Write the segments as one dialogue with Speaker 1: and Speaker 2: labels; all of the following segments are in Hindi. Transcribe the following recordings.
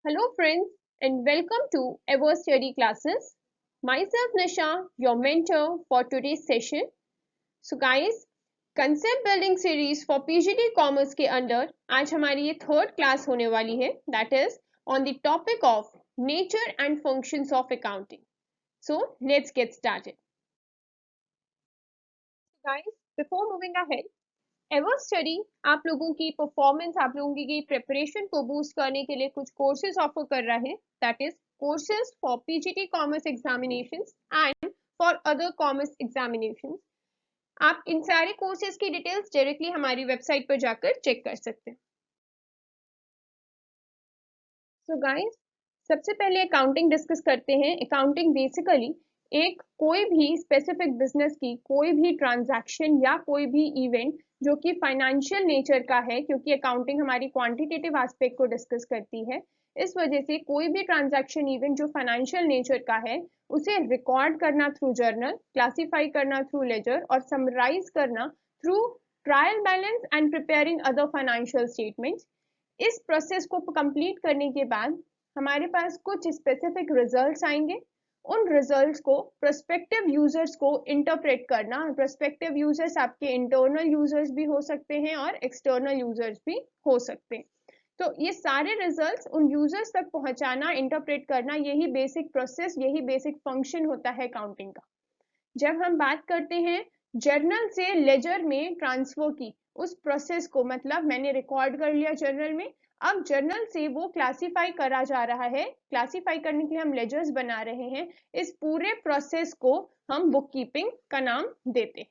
Speaker 1: Hello friends and welcome to Ever Study Classes. Myself Nisha, your mentor for today's session. So guys, concept building series for PGD Commerce के अंदर आज हमारी ये थर्ड क्लास होने वाली है, that is on the topic of nature and functions of accounting. So let's get started. Guys, before moving ahead, ever study आप लोगों की परफॉर्मेंस, आप लोगों की प्रिपरेशन को बूस्ट करने के लिए कुछ कोर्सेज ऑफर कर रहा है, that is courses for PGT commerce examinations and for other commerce examinations. आप इन सारे कोर्सेज की डिटेल्स डायरेक्टली हमारी वेबसाइट पर जाकर चेक कर सकते हैं। सो गाइस, सबसे पहले अकाउंटिंग डिस्कस करते हैं। अकाउंटिंग बेसिकली एक कोई भी स्पेसिफिक बिजनेस की कोई भी ट्रांजैक्शन या कोई भी इवेंट जो कि फाइनेंशियल नेचर का है, क्योंकि अकाउंटिंग हमारी क्वांटिटेटिव एस्पेक्ट को डिस्कस करती है, इस वजह से कोई भी ट्रांजैक्शन इवेंट जो फाइनेंशियल नेचर का है उसे रिकॉर्ड करना थ्रू जर्नल, क्लासिफाई करना थ्रू लेजर और समराइज करना through trial balance and preparing other financial statements. इस प्रोसेस को कंप्लीट करने के बाद हमारे पास कुछ स्पेसिफिक रिजल्ट्स आएंगे। उन रिजल्ट्स को प्रोस्पेक्टिव यूजर्स को इंटरप्रेट करना। प्रोस्पेक्टिव यूजर्स आपके इंटरनल यूजर्स भी हो सकते हैं और एक्सटर्नल यूजर्स भी हो सकते हैं। तो ये सारे रिजल्ट्स उन यूजर्स तक पहुंचाना, इंटरप्रेट करना, यही बेसिक प्रोसेस, यही बेसिक फंक्शन होता है अकाउंटिंग का। जब हम बात करते हैं जर्नल से लेजर में ट्रांसफर की, उस प्रोसेस को, मतलब मैंने रिकॉर्ड कर लिया जर्नल में, अब जर्नल से वो क्लासिफाई करा जा रहा है, क्लासिफाई करने के लिए हम लेजर्स बना रहे हैं, इस पूरे प्रोसेस को हम बुक कीपिंग का नाम देते हैं।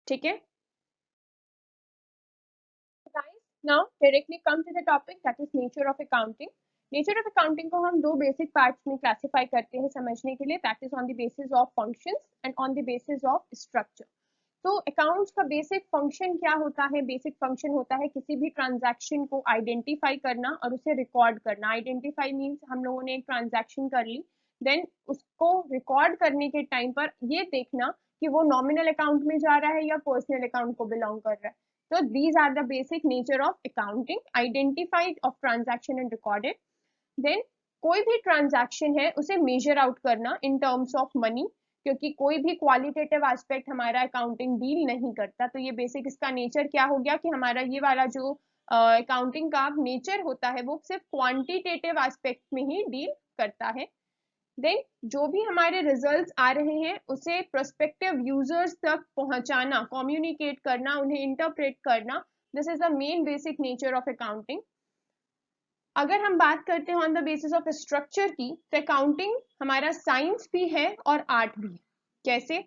Speaker 1: ठीक है, now directly come to the topic, that is nature of accounting. Nature of accounting को हम दो बेसिक पार्ट्स में क्लासिफाई करते हैं समझने के लिए, that is on the basis of functions and on the basis of structure. तो अकाउंट्स का बेसिक फंक्शन क्या होता है? बेसिक फंक्शन होता है किसी भी ट्रांजैक्शन को आइडेंटिफाई करना और उसे रिकॉर्ड करना। आइडेंटिफाई मीन्स हम लोगों ने एक ट्रांजैक्शन कर ली, देन उसको रिकॉर्ड करने के टाइम पर ये देखना कि वो नॉमिनल अकाउंट में जा रहा है या पर्सनल अकाउंट को बिलोंग कर रहा है। So these are the basic nature of accounting: identified of transaction and recorded. Then कोई भी ट्रांजैक्शन है उसे मेजर आउट करना इन टर्म्स ऑफ मनी, क्योंकि कोई भी क्वालिटेटिव एस्पेक्ट हमारा अकाउंटिंग डील नहीं करता। तो ये बेसिक इसका नेचर क्या हो गया कि हमारा ये वाला जो अकाउंटिंग का नेचर होता है वो सिर्फ क्वांटिटेटिव एस्पेक्ट में ही डील करता है। देन जो भी हमारे रिजल्ट्स आ रहे हैं उसे प्रोस्पेक्टिव यूजर्स तक पहुंचाना, कम्युनिकेट करना, उन्हें इंटरप्रेट करना, this is the main basic nature of accounting. अगर हम बात करते हैं on the basis of structure की, तो अकाउंटिंग हमारा साइंस भी है और आर्ट भी है। कैसे?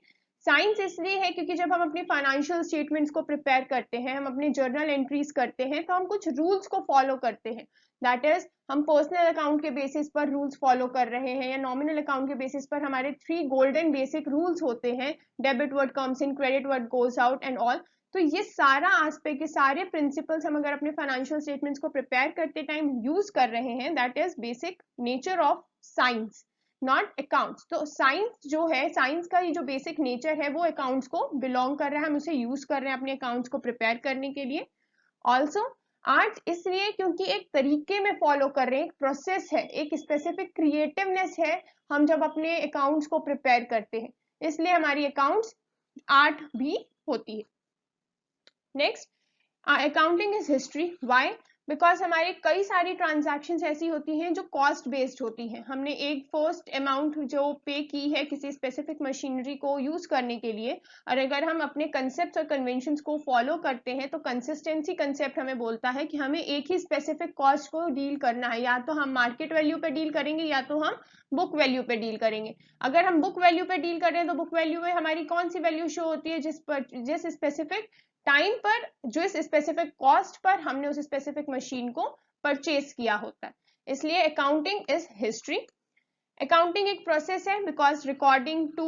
Speaker 1: साइंस इसलिए है क्योंकि जब हम अपने फाइनेंशियल स्टेटमेंट्स को प्रिपेयर करते हैं, हम अपने जर्नल एंट्रीज करते हैं, तो हम कुछ रूल्स को फॉलो करते हैं। दैट इज हम पर्सनल अकाउंट के बेसिस पर रूल्स फॉलो कर रहे हैं या नॉमिनल अकाउंट के बेसिस पर हमारे 3 गोल्डन बेसिक रूल्स होते हैं, debit word comes in, credit word goes out and all. तो ये सारा एस्पेक्ट, ये सारे प्रिंसिपल्स हम अगर अपने फाइनेंशियल स्टेटमेंट्स को प्रिपेयर करते टाइम यूज कर रहे हैं, that is basic nature of science, not accounts. तो साइंस जो है, साइंस का ये जो बेसिक नेचर है वो अकाउंट्स को बिलोंग कर रहा है, हम उसे यूज कर रहे हैं अपने अकाउंट्स को प्रिपेयर करने के लिए। ऑल्सो आर्ट इसलिए क्योंकि एक तरीके में फॉलो कर रहे हैं, एक प्रोसेस है, एक स्पेसिफिक क्रिएटिवनेस है हम जब अपने अकाउंट्स को प्रिपेयर करते हैं, इसलिए हमारी अकाउंट्स आर्ट भी होती है। Next, accounting is history. Why? Because हमारे कई सारी ट्रांजैक्शंस ऐसी होती हैं जो कॉस्ट बेस्ड होती हैं। हमने एक फर्स्ट अमाउंट जो पे की है किसी स्पेसिफिक मशीनरी को यूज करने के लिए, और अगर हम अपने कंसेप्ट और कन्वेंशंस को फॉलो करते हैं तो कंसिस्टेंसी कंसेप्ट हमें बोलता है कि हमें एक ही स्पेसिफिक कॉस्ट को डील करना है, या तो हम मार्केट वैल्यू पे डील करेंगे या तो हम बुक वैल्यू पे डील करेंगे। अगर हम बुक वैल्यू पे डील कर रहे हैं तो बुक वैल्यू में हमारी कौन सी वैल्यू शो होती है? जिस स्पेसिफिक टाइम पर, जो इस स्पेसिफिक कॉस्ट पर हमने उस स्पेसिफिक मशीन को परचेज किया होता है। इसलिए अकाउंटिंग इज हिस्ट्री। अकाउंटिंग एक प्रोसेस है because recording to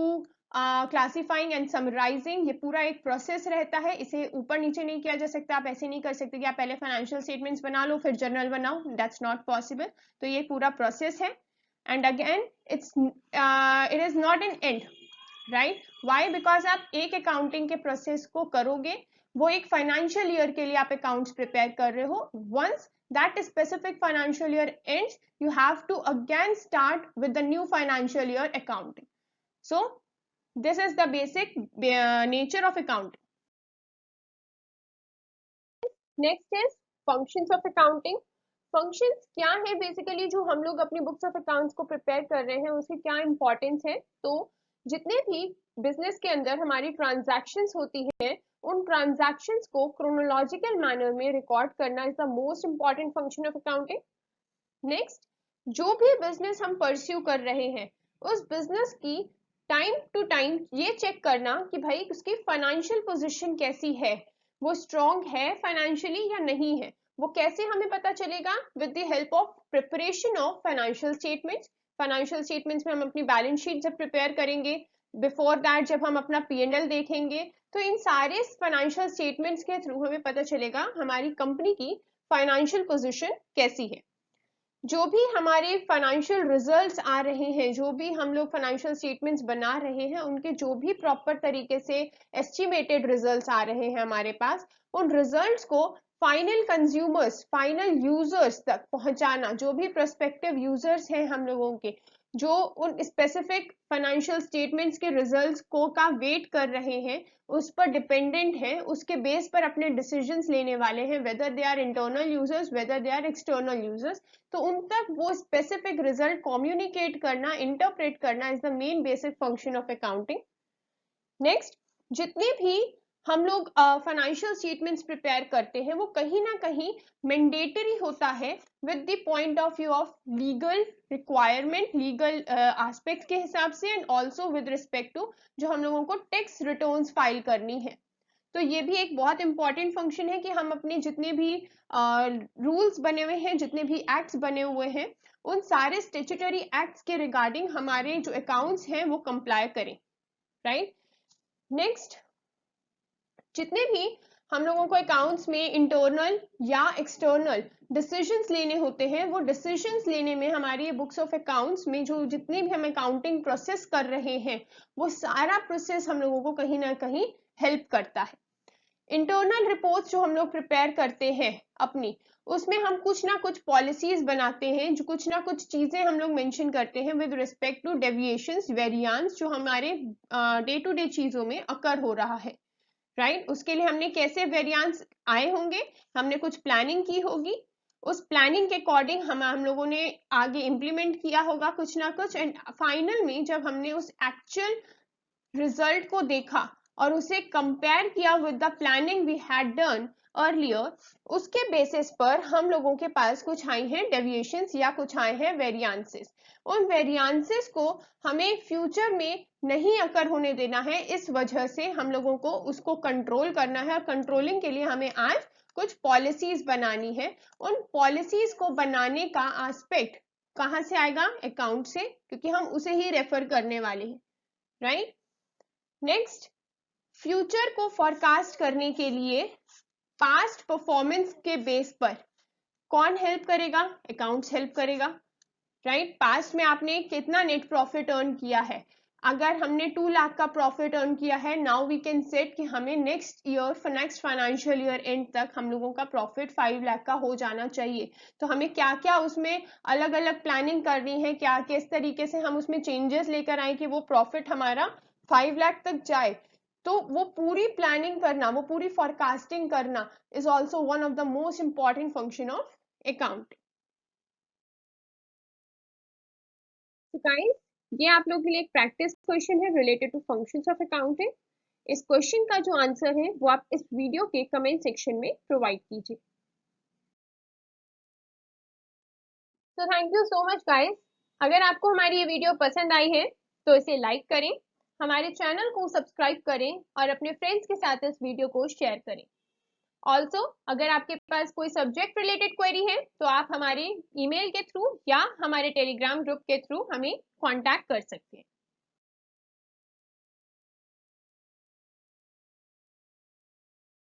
Speaker 1: classifying and summarising, ये पूरा एक प्रोसेस रहता है, इसे ऊपर नीचे नहीं किया जा सकता। आप ऐसे नहीं कर सकते कि आप पहले फाइनेंशियल स्टेटमेंट्स बना लो फिर जर्नल बनाओ, दैट्स नॉट पॉसिबल। तो ये पूरा प्रोसेस है and again it is not an end, right? Why? Because आप एक अकाउंटिंग के प्रोसेस को करोगे, वो एक फाइनेंशियल ईयर के लिए आप अकाउंट्स प्रिपेयर कर रहे हो। Once that specific financial year ends, you have to again start with the new financial year accounting. So this is the basic nature of accounting. Next is functions of accounting. Functions क्या है बेसिकली जो हम लोग अपनी बुक्स ऑफ अकाउंट्स को प्रिपेयर कर रहे हैं, उसकी क्या इंपॉर्टेंस है? तो जितने भी बिजनेस के अंदर हमारी ट्रांजैक्शंस होती है, उन ट्रांजैक्शंस को क्रोनोलॉजिकल मैनर में रिकॉर्ड करना is the most important function of accounting. Next, जो भी बिजनेस हम परस्यू कर रहे हैं, उस बिजनेस की टाइम टू टाइम ये चेक करना कि भाई उसकी फाइनेंशियल पोजीशन कैसी है, वो स्ट्रॉन्ग है फाइनेंशियली या नहीं है. वो कैसे हमें पता चलेगा? With the help of preparation of financial statements. Financial statements में हम अपनी बैलेंस शीट जब प्रिपेयर करेंगे, बिफोर दैट जब हम अपना P&L देखेंगे, तो इन सारे फाइनेंशियल स्टेटमेंट्स के थ्रू हमें पता चलेगा हमारी कंपनी की फाइनेंशियल पोजीशन कैसी है. जो भी हमारे फाइनेंशियल रिजल्ट्स आ रहे हैं, जो भी हम लोग फाइनेंशियल स्टेटमेंट्स बना रहे हैं, उनके जो भी प्रॉपर तरीके से एस्टिमेटेड रिजल्ट्स आ रहे हैं हमारे पास, उन रिजल्ट्स को फाइनल कंज्यूमर्स, फाइनल यूजर्स तक पहुंचाना, जो भी प्रोस्पेक्टिव यूजर्स हैं हम लोगों के, जो उन स्पेसिफिक फाइनेंशियल स्टेटमेंट्स के रिजल्ट्स को का वेट कर रहे हैं, उस पर डिपेंडेंट है, उसके बेस पर अपने डिसीजंस लेने वाले हैं, whether they are internal users, whether they are external users. तो उन तक वो स्पेसिफिक रिजल्ट कम्युनिकेट करना, इंटरप्रेट करना is the main basic function of accounting. Next, जितने भी हम लोग फाइनेंशियल स्टेटमेंट्स प्रिपेयर करते हैं, वो कहीं ना कहीं मैंडेटरी होता है with the point of view of legal requirement, legal aspect के हिसाब से, and also with respect to जो हम लोगों को टैक्स रिटर्न्स फाइल करनी है. तो ये भी एक बहुत इंपॉर्टेंट फंक्शन है कि हम अपने जितने भी रूल्स बने हुए हैं, जितने भी एक्ट्स बने हुए हैं, उन सारे स्टेचुटरी एक्ट्स के रिगार्डिंग हमारे जो अकाउंट्स हैं वो कंप्लाई करें. राइट. नेक्स्ट, जितने भी हम लोगों को अकाउंट्स में इंटरनल या एक्सटर्नल डिसीजंस लेने होते हैं, वो डिसीजंस लेने में हमारी बुक्स ऑफ अकाउंट्स में जो जितने भी हम अकाउंटिंग प्रोसेस कर रहे हैं, वो सारा प्रोसेस हम लोगों को कहीं ना कहीं हेल्प करता है. इंटरनल रिपोर्ट्स जो हम लोग प्रिपेयर करते हैं अपनी, उसमें हम कुछ ना कुछ पॉलिसीज बनाते हैं, जो कुछ ना कुछ चीजें हम लोग मेंशन करते हैं with respect to deviations, variance जो हमारे डे टू डे चीजों में अकर हो रहा है. राइट. उसके लिए हमने कैसे वेरिएंस आए होंगे, हमने कुछ प्लानिंग की होगी, उस प्लानिंग के अकॉर्डिंग हम लोगों ने आगे इंप्लीमेंट किया होगा कुछ ना कुछ, एंड फाइनल में जब हमने उस एक्चुअल रिजल्ट को देखा और उसे कंपेयर किया with the planning we had done earlier, उसके बेसिस पर हम लोगों के पास कुछ आए हैं डेविएशंस या कुछ आए हैं वेरिएंसेस. उन वेरिएंसेस को हमें फ्यूचर में नहीं अकर होने देना है, इस वजह से हम लोगों को उसको कंट्रोल करना है, और कंट्रोलिंग के लिए हमें आज कुछ पॉलिसीज बनानी है. उन पॉलिसीज को बनाने का एस्पेक्ट कहां से आएगा? अकाउंट से, क्योंकि हम उसे ही रेफर करने वाले हैं. राइट. नेक्स्ट, फ्यूचर को फोरकास्ट करने के लिए पास्ट परफॉर्मेंस के बेस पर कौन हेल्प करेगा? अकाउंट्स हेल्प करेगा. राइट. पास्ट में आपने कितना नेट प्रॉफिट अर्न किया है? अगर हमने 2 लाख का प्रॉफिट अर्न किया है, नाउ वी कैन सेट कि हमें नेक्स्ट फाइनेंशियल ईयर एंड तक हम लोगों का प्रॉफिट 5 लाख का हो जाना चाहिए. तो हमें क्या क्या उसमें अलग अलग प्लानिंग करनी है, क्या किस तरीके से हम उसमें चेंजेस लेकर आए कि वो प्रॉफिट हमारा 5 लाख तक जाए. तो वो पूरी प्लानिंग करना, वो पूरी फोरकास्टिंग करना is also one of the most important function of accounting. Guys, ये आप लोग के लिए एक प्रैक्टिस क्वेश्चन है related to functions of accounting. इस क्वेश्चन का जो आंसर है वो आप इस वीडियो के कमेंट सेक्शन में प्रोवाइड कीजिए. तो thank you so much guys. अगर आपको हमारी ये वीडियो पसंद आई है तो इसे लाइक करें, हमारे चैनल को सब्सक्राइब करें और अपने फ्रेंड्स के साथ इस वीडियो को शेयर करें. ऑल्सो अगर आपके पास कोई सब्जेक्ट रिलेटेड क्वेरी है तो आप हमारे ईमेल के थ्रू या हमारे टेलीग्राम ग्रुप के थ्रू हमें कांटेक्ट कर सकते हैं.